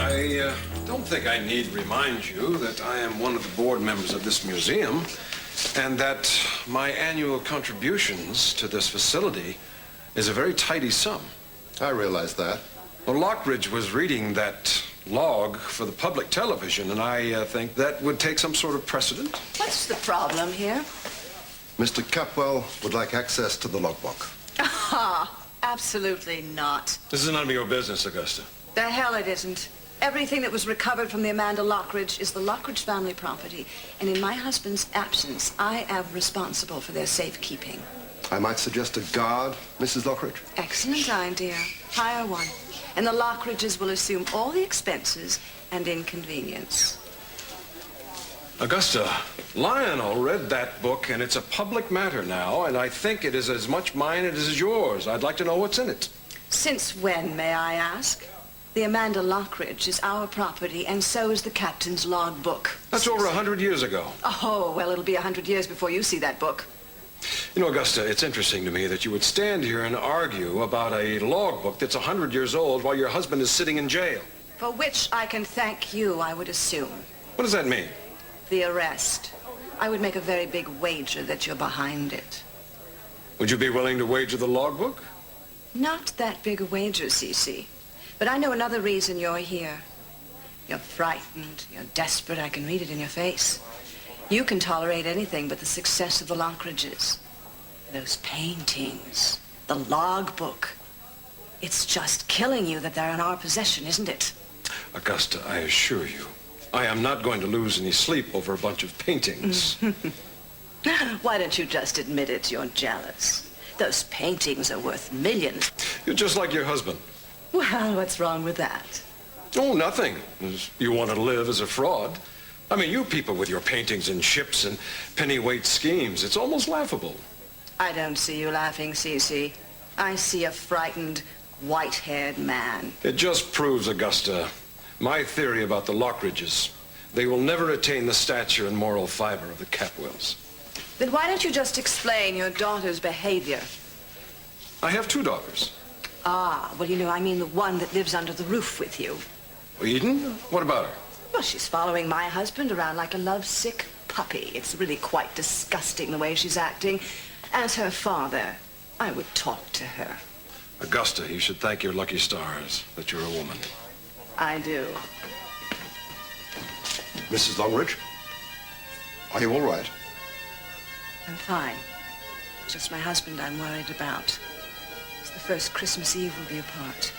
I don't think I need remind you that I am one of the board members of this museum and that my annual contributions to this facility is a very tidy sum. I realize that. Well, Lockridge was reading that log for the public television, and I think that would take some sort of precedent. What's the problem here? Mr. Capwell would like access to the logbook. Ah, absolutely not. This is none of your business, Augusta. The hell it isn't. Everything that was recovered from the Amanda Lockridge is the Lockridge family property, and in my husband's absence, I am responsible for their safekeeping. I might suggest a guard, Mrs. Lockridge. Excellent idea. Hire one. And the Lockridges will assume all the expenses and inconvenience. Augusta, Lionel read that book, and it's a public matter now, and I think it is as much mine as it is yours. I'd like to know what's in it. Since when, may I ask? The Amanda Lockridge is our property, and so is the captain's logbook. That's over 100 years ago. Oh, well, it'll be 100 years before you see that book. You know, Augusta, it's interesting to me that you would stand here and argue about a logbook that's 100 years old while your husband is sitting in jail. For which I can thank you, I would assume. What does that mean? The arrest. I would make a very big wager that you're behind it. Would you be willing to wager the logbook? Not that big a wager, Cece. But I know another reason you're here. You're frightened. You're desperate. I can read it in your face. You can tolerate anything but the success of the Lockridges. Those paintings, the logbook. It's just killing you that they're in our possession, isn't it? Augusta, I assure you, I am not going to lose any sleep over a bunch of paintings. Why don't you just admit it? You're jealous. Those paintings are worth millions. You're just like your husband. Well, what's wrong with that? Oh, nothing. You want to live as a fraud. I mean, you people with your paintings and ships and pennyweight schemes, it's almost laughable. I don't see you laughing, Cece. I see a frightened, white-haired man. It just proves, Augusta, my theory about the Lockridges. They will never attain the stature and moral fiber of the Capwells. Then why don't you just explain your daughter's behavior? I have two daughters. Ah, well, you know, I mean the one that lives under the roof with you. Eden? What about her? Well, she's following my husband around like a lovesick puppy. It's really quite disgusting the way she's acting. As her father, I would talk to her. Augusta, you should thank your lucky stars that you're a woman. I do. Mrs. Longridge, are you all right? I'm fine. It's just my husband I'm worried about. It's the first Christmas Eve we'll be apart.